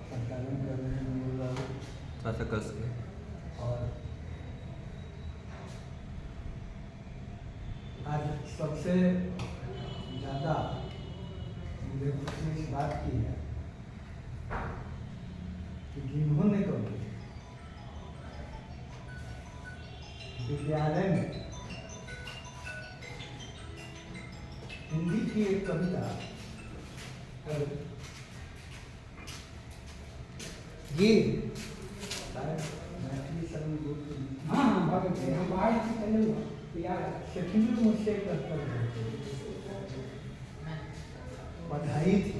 संचालन कर रहे हैं मूल बाबू। थोड़ा सा कस के। और आज सबसे ज़्यादा मुझे खुशी इस बात की है कि जिन्होंने कभी विद्यालय में हिंदी की एक कविता ये मैथिली शरण गुप्त सेकंड में मुझसे एक स्तर बधाई थी।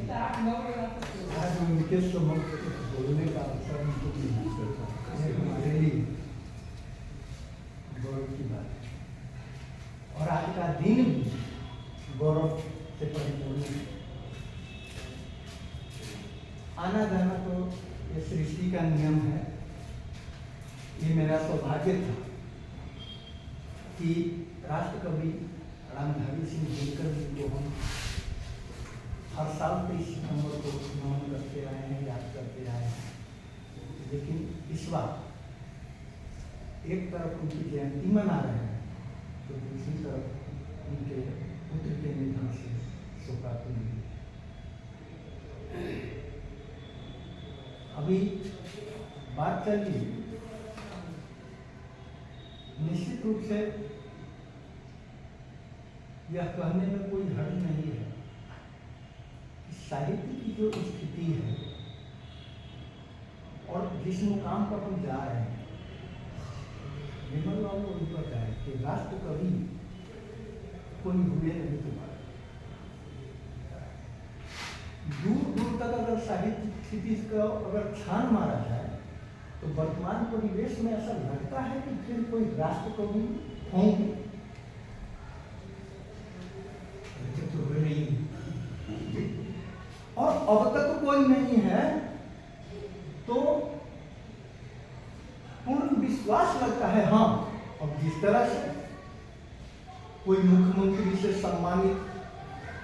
आज उनके समक्ष बोलने का अवसर उनको मिला, ये हमारे लिए गौरव की बात है। और आज का दिन भी गौरव से परिपूर्ण है। आना जाना तो ये सृष्टि का नियम है। ये मेरा सौभाग्य था कि राष्ट्र कवि रामधारी सिंह दिनकर जी को हम हर साल 23 सितंबर को नमन करते आए हैं, याद करते आए हैं। लेकिन इस बार एक तरफ उनकी जयंती मना रहे हैं तो दूसरी तरफ उनके पुत्र के निधन से शोकाकुल हुए। अभी बात चली, निश्चित रूप से यह कहने में कोई हर्ज नहीं है कि साहित्य की जो स्थिति है और जिस मुकाम पर हम जा रहे हैं, विमल बाबू ने बताया कि राष्ट्र कवि कोई हुए नहीं तुम्हारे। दूर दूर तक अगर साहित्य स्थिति का अगर छान मारा जाए तो वर्तमान परिवेश में ऐसा लगता है कि फिर कोई राष्ट्र कवि होंगे तो नहीं, और अब तक कोई नहीं है तो पूर्ण विश्वास लगता है। हाँ, अब जिस तरह से कोई मुख्यमंत्री से सम्मानित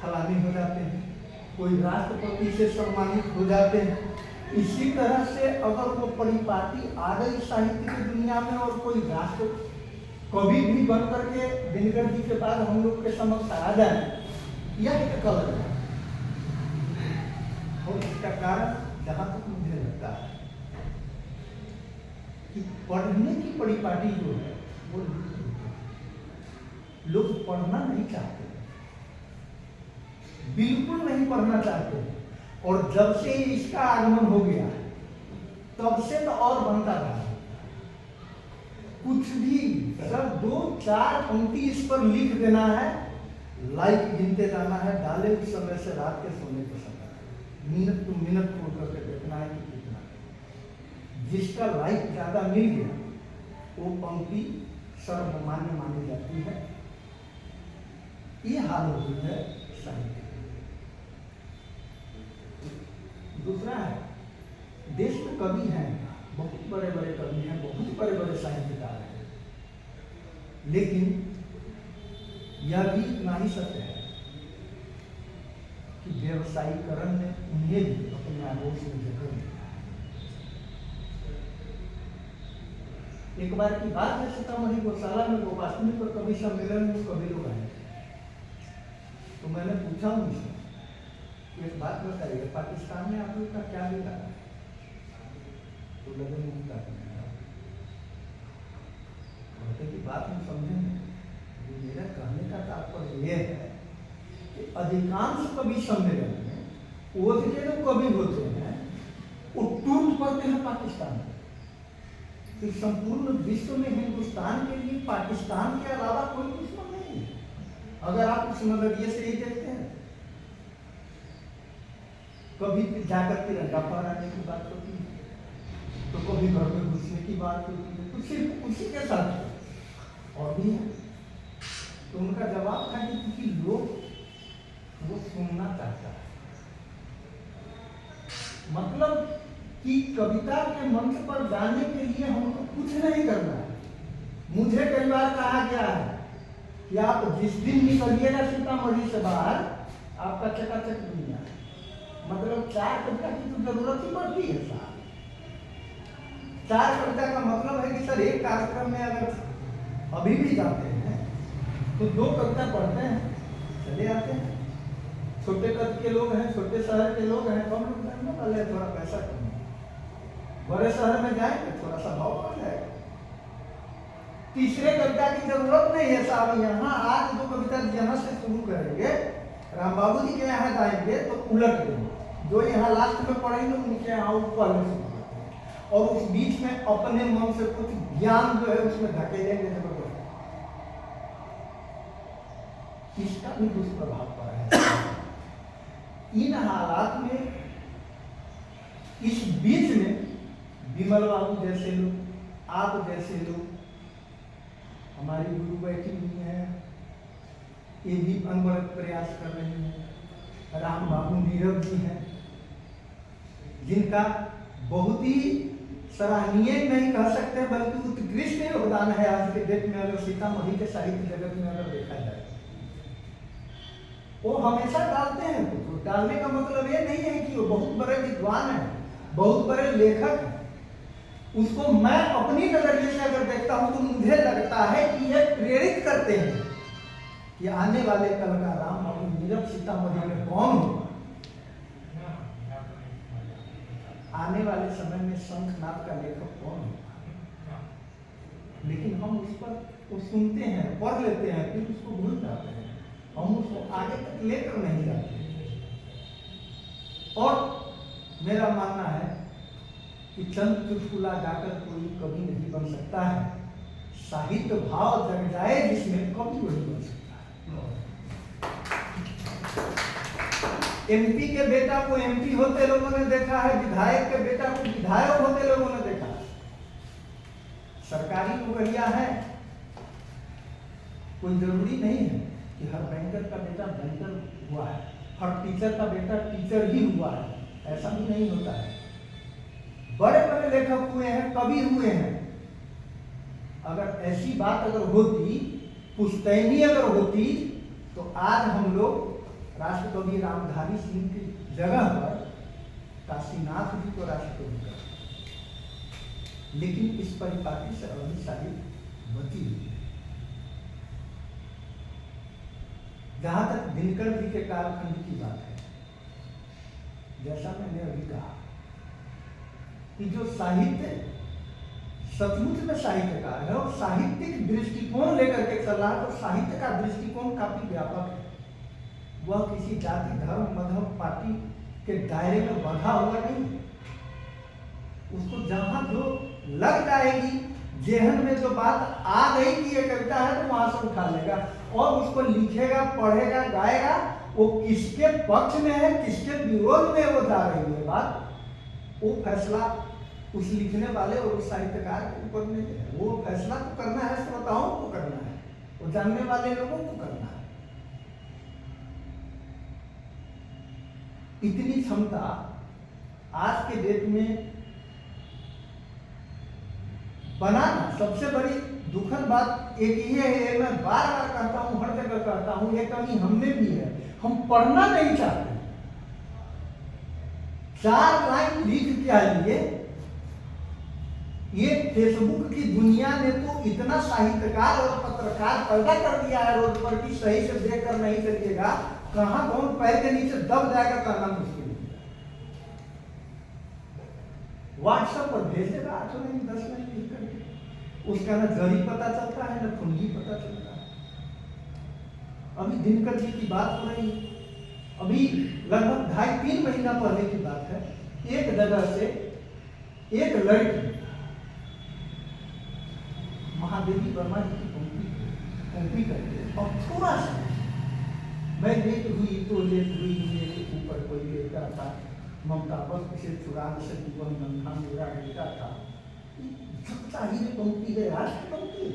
फलाने हो जाते हैं, कोई राष्ट्रपति से सम्मानित हो जाते हैं, इसी तरह से अगर वो परिपाटी आ गई साहित्य की दुनिया में और कोई राष्ट्र कवि भी बन करके दिनकर जी के बाद हम लोग के समक्ष आ जाए, यह एक कलर है। और इसका कारण जहाँ तक मुझे लगता है कि पढ़ने की परिपाटी जो है वो लोग पढ़ना नहीं चाहते, बिल्कुल नहीं पढ़ना चाहते। और जब से इसका आगमन हो गया तब से तो और बनता रहा। कुछ भी सर 2-4 पंक्ति इस पर लिख देना है, लाइक गिनते जाना है, डाले उस समय से रात के सोने के समय मिनट टू मिनट खोल करके देखना है कि कितना। जिसका लाइक ज्यादा मिल गया वो पंक्ति सर्वमान्य मानी जाती है। ये हाल हो गई है साहित्य। दूसरा है, देश में कवि हैं, बहुत बड़े बड़े कवि हैं, बहुत बड़े बड़े साहित्यकार हैं, लेकिन यह भी इतना ही सत्य है कि व्यवसायीकरण ने उन्हें भी अपने आगोश में जकड़ लिया है। एक बार की बात है, सीतामढ़ी गौशाला में गोपाष्टमी पर कवि सम्मेलन में कवि लोग आए, तो मैंने पूछा उनसे एक बात बताइए, पाकिस्तान में आप लोग का क्या मिला? तो लगे मुझे कहते की बात हम समझेंगे। मेरा कहने का तात्पर्य यह है कि अधिकांश कवि सम्मेलन में वो जो कवि होते हैं वो टूट पड़ते हैं पाकिस्तान में। तो संपूर्ण विश्व में हिंदुस्तान के लिए पाकिस्तान के अलावा कोई दुश्मन नहीं है, अगर आप उस नजरिए से ही देखते हैं। कभी जाकर तिरंगा फहराने की बात होती है, तो कभी घर में घुसने की बात होती है, तो सिर्फ उसी के साथ और भी है। तो उनका जवाब था कि क्योंकि लोग वो सुनना चाहता है, मतलब कि कविता के मंच पर जाने के लिए हमको कुछ नहीं करना है। मुझे कई बार कहा गया है कि आप जिस दिन निकलिएगा सीतामढ़ी से बाहर, आपका चकाचक दुनिया है। मतलब 4 कविता की तो जरूरत ही पड़ती है साहब। 4 कविता का मतलब है कि सर एक कार्यक्रम में अगर अभी भी जाते हैं तो 2 कविता पढ़ते हैं, चले आते हैं। छोटे कद के लोग हैं, छोटे शहर के लोग हैं, कम लोग जानने वाले हैं, थोड़ा पैसा कम है। बड़े शहर में जाएंगे थोड़ा सा भाव बढ़ जाएगा। तीसरे कविता की जरूरत नहीं है साहब। यहाँ आज जो कविता यहाँ से शुरू करेंगे, राम बाबू जी के यहाँ जाएंगे तो उलट देंगे। जो यहाँ लास्ट में पढ़ेंगे उनके यहाँ पहले से पढ़ेंगे, और उस बीच में अपने मन से कुछ ज्ञान जो है उसमें धकेलेंगे जबरदस्त। इसका भी दुष्प्रभाव पड़ा है। इन हालात में इस बीच में विमल बाबू जैसे लोग, आप जैसे लोग, हमारी गुरु बैठी हुई हैं, ये भी अनवरत प्रयास कर रहे हैं। राम बाबू नीरव जी हैं, जिनका बहुत ही सराहनीय नहीं कह सकते बल्कि उत्कृष्ट योगदान है आज के डेट में, अगर सीतामढ़ी के साहित्य जगत में अगर देखा जाए। वो हमेशा डालते हैं कुछ। डालने का मतलब ये नहीं है कि वो बहुत बड़े विद्वान हैं, बहुत बड़े लेखक हैं। उसको मैं अपनी नजरिए से अगर देखता हूं तो मुझे लगता है कि ये प्रेरित करते हैं कि आने वाले कल का राम बाबू नीरव सीतामढ़ी में कौन होगा, आने वाले समय में शंखनाद का लेखक कौन होगा। लेकिन हम उस पर वो सुनते हैं, पढ़ लेते हैं, फिर उसको भूल जाते हैं, हम उसको आगे तक लेकर नहीं जाते। और मेरा मानना है कि चंद चुटकुला गाकर कोई कवि नहीं बन सकता है। साहित्य भाव जग जाए जिसमें कवि वही बन सकता है। एमपी के बेटा को एमपी होते लोगों ने देखा है, विधायक के बेटा को विधायक होते लोगों ने देखा है। सरकारी नौकरियां हैं, कोई जरूरी नहीं है कि हर बैंकर का बेटा बैंकर हुआ है, हर टीचर का बेटा टीचर ही हुआ है, ऐसा भी नहीं होता है। बड़े बड़े लेखक हुए हैं, कवि हुए हैं। अगर ऐसी बात अगर होती, पुश्तैनी अगर होती, तो आज हम लोग राष्ट्रकवि रामधारी सिंह की जगह पर काशीनाथ जी को राष्ट्रकवि कर। लेकिन इस परिपाटी से अभी साहित्य बची हुई है। जहां तक दिनकर जी के कालखंड की बात है, जैसा मैंने अभी कहा कि जो साहित्य सचमुच में साहित्यकार है और साहित्यिक दृष्टिकोण लेकर के चल रहा है, तो साहित्य का दृष्टिकोण काफी व्यापक है। वह किसी जाति धर्म मजहब पार्टी के दायरे में बंधा हुआ नहीं। उसको जहां जो लग जाएगी, जेहन में जो बात आ गई कि ये कविता है, तो वहां से उठा लेगा और उसको लिखेगा, पढ़ेगा, गाएगा। वो किसके पक्ष में है, किसके विरोध में वो जा रही है बात, वो फैसला उस लिखने वाले और उस साहित्यकार के ऊपर नहीं है। वो फैसला तो करना है श्रोताओं को करना है, वो जानने वाले लोगों को करना है। इतनी क्षमता आज के डेट में बनाना, सबसे बड़ी दुखद बात एक ये है, मैं बार बार कहता हूं, हर जगह कहता हूं, ये कमी हमने भी है, हम पढ़ना नहीं चाहते। 4 लाइन लिख क्या लिए, ये फेसबुक की दुनिया ने तो इतना साहित्यकार और पत्रकार पैदा कर दिया है रोड पर कि सही से देख कर नहीं चलिएगा, कहां कौन पैर के नीचे दब जाएगा करना मुश्किल है। व्हाट्सएप पर भेज देगा 8 लाइन 10 लाइन लिख करके, उसका ना जरी पता चलता है ना कुंजी पता चलता है। अभी दिनकर जी की बात हो रही, अभी लगभग 2.5-3 महीना पहले की बात है। एक जगह से एक लड़की महादेवी वर्मा जी की पंक्ति करके और थोड़ा सा मैं लेट हुई तो लेट हुई, मेरे ऊपर कोई लेटा था, ममता बस इसे चुरा न सकी, वह नन्हा मेरा बेटा था। चाहिए पंक्ति है आज की पंक्ति,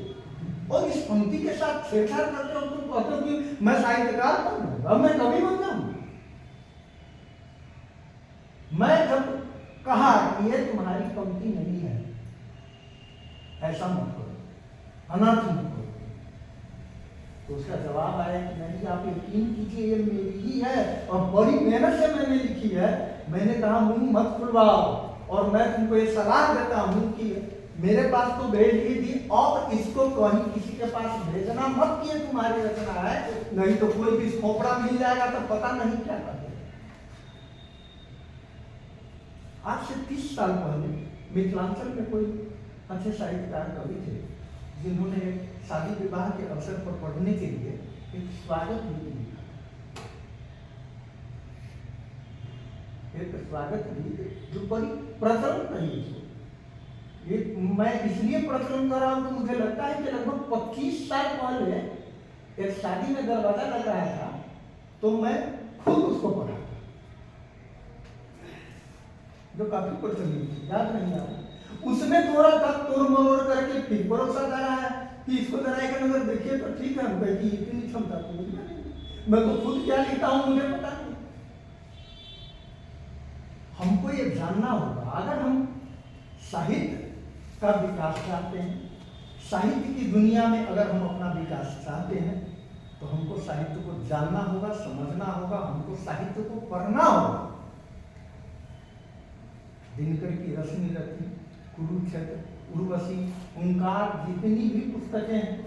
और इस पंक्ति के साथ छेड़छाड़ करते हो तुम कहते हो कि मैं साहित्यकार बन जाऊंगा, अब मैं कवि बन जाऊंगा। मैं जब कहा कि ये तुम्हारी पंक्ति नहीं है, ऐसा मत करो, अनर्थ मत करो, तो उसका जवाब आया कि नहीं, आप यकीन कीजिए ये मेरी ही है और बड़ी मेहनत से मैंने लिखी है। मैंने कहा मुंह मत खुलवाओ, और मैं तुमको ये सलाह देता हूँ कि मेरे पास तो भेज ही थी, अब इसको कहीं किसी के पास भेजना मत, किए तुम्हारी रचना है, नहीं तो कोई भी खोपड़ा मिल जाएगा तो पता नहीं क्या कर देगा। आज से 30 साल पहले मिथिलांचल में कोई अच्छे साहित्यकार कवि थे जिन्होंने शादी विवाह के अवसर पर पढ़ने के लिए एक स्वागत गीत लिखा। एक स्वागत गीत जो बड़ी प्रचलन रही है। ये मैं इसलिए प्रचलन कर रहा हूं कि मुझे लगता है कि लगभग 25 साल पहले एक शादी में दरवाजा लग रहा था, तो मैं खुद उसको पढ़ा, जो काफी प्रचलित थी, याद नहीं आ रहा। उसमें थोड़ा सा तोड़ मरोड़ करके फिर परोसा जा रहा है कि इसको जरा एक नजर देखिए तो ठीक है। हम कहती इतनी क्षमता तो मुझे नहीं, मैं तो खुद क्या लिखता हूं मुझे पता नहीं। हमको ये जानना होगा, अगर हम साहित्य का विकास चाहते हैं, साहित्य की दुनिया में अगर हम अपना विकास चाहते हैं, तो हमको साहित्य को जानना होगा, समझना होगा, हमको साहित्य को पढ़ना होगा। दिनकर की रश्मि रथी, कुरुक्षेत्र, उर्वशी, ओंकार, जितनी भी पुस्तकें हैं,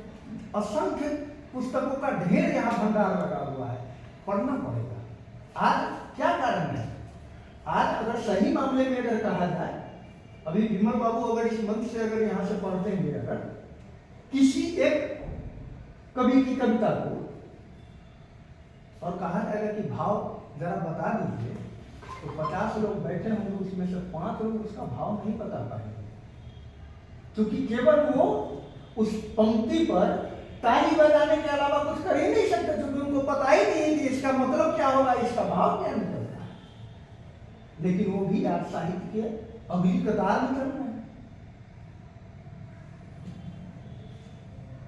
असंख्य पुस्तकों का ढेर यहाँ भंडार लगा हुआ है, पढ़ना पड़ेगा। आज क्या कारण है? आज अगर सही मामले में अगर कहा जाए, अभी विमल बाबू अगर इस मंच से अगर यहाँ से पढ़ते हैं, अगर किसी एक कवि की कविता को और कहा जाएगा कि भाव जरा बता दीजिए, तो 50 लोग बैठे होंगे, उसमें से 5 लोग उसका भाव नहीं बता पाएंगे, क्योंकि केवल वो उस पंक्ति पर ताली बजाने के अलावा कुछ कर ही नहीं सकते, क्योंकि उनको पता ही नहीं कि इसका मतलब क्या होगा, इसका भाव क्या निकलता है। लेकिन वो भी आज साहित्य के अगली कतार में चल रहे हैं।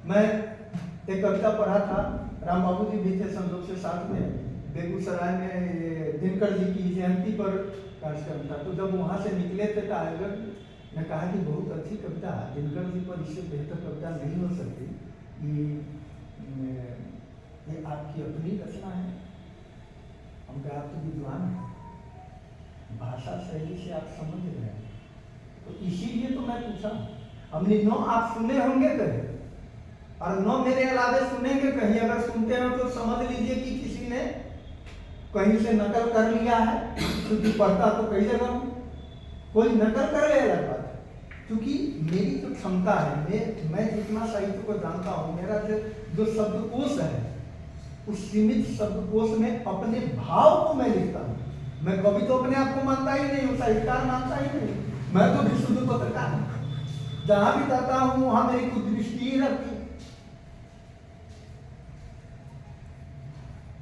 मैं एक कविता पढ़ा था, राम बाबू जी भी थे संजोग से साथ में, बेगूसराय में दिनकर जी की जयंती पर कार्यक्रम था। तो जब वहां से निकले थे तो आयोजक ने कहा कि बहुत अच्छी कविता है, दिनकर जी पर इससे बेहतर कविता नहीं हो सकती, ये आपकी अपनी रचना है। हम कहा आप तो विद्वान हैं, भाषा शैली से आप समझ रहे हैं, तो इसीलिए तो मैं पूछा। हमने 9 आप सुने होंगे कहीं, और 9 मेरे अलावे सुनेंगे कहीं। अगर सुनते हो तो समझ लीजिए कि किसी ने कहीं से नकल कर लिया है, क्योंकि पढ़ता तो कई जगह हूं, कोई नकल कर ले अलग बात है। क्योंकि मेरी जो क्षमता है, मैं जितना साहित्य को जानता हूँ, मेरा जो शब्दकोश है, उस सीमित शब्दकोश में अपने भाव को मैं लिखता हूँ। मैं कभी तो अपने आप को मानता ही नहीं हूँ, साहित्यकार मानता ही नहीं, मैं तो भी शुद्ध पत्रकार हूँ। जहां भी जाता हूँ वहां मेरी कुछ दृष्टि ही रहती है।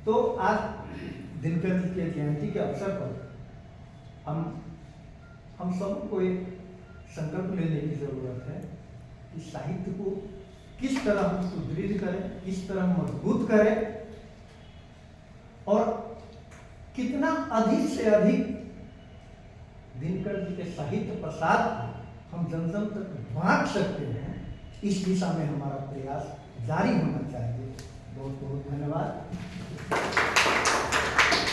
तो आज दिनकर जी के जयंती के अवसर पर हम सबको एक संकल्प लेने की जरूरत है कि साहित्य को किस तरह हम सुदृढ़ करें, किस तरह मजबूत करें, और कितना अधिक से अधिक दिनकर जी के साहित्य प्रसाद को हम जन जन तक बांट सकते हैं, इस दिशा में हमारा प्रयास जारी होना चाहिए। बहुत बहुत धन्यवाद।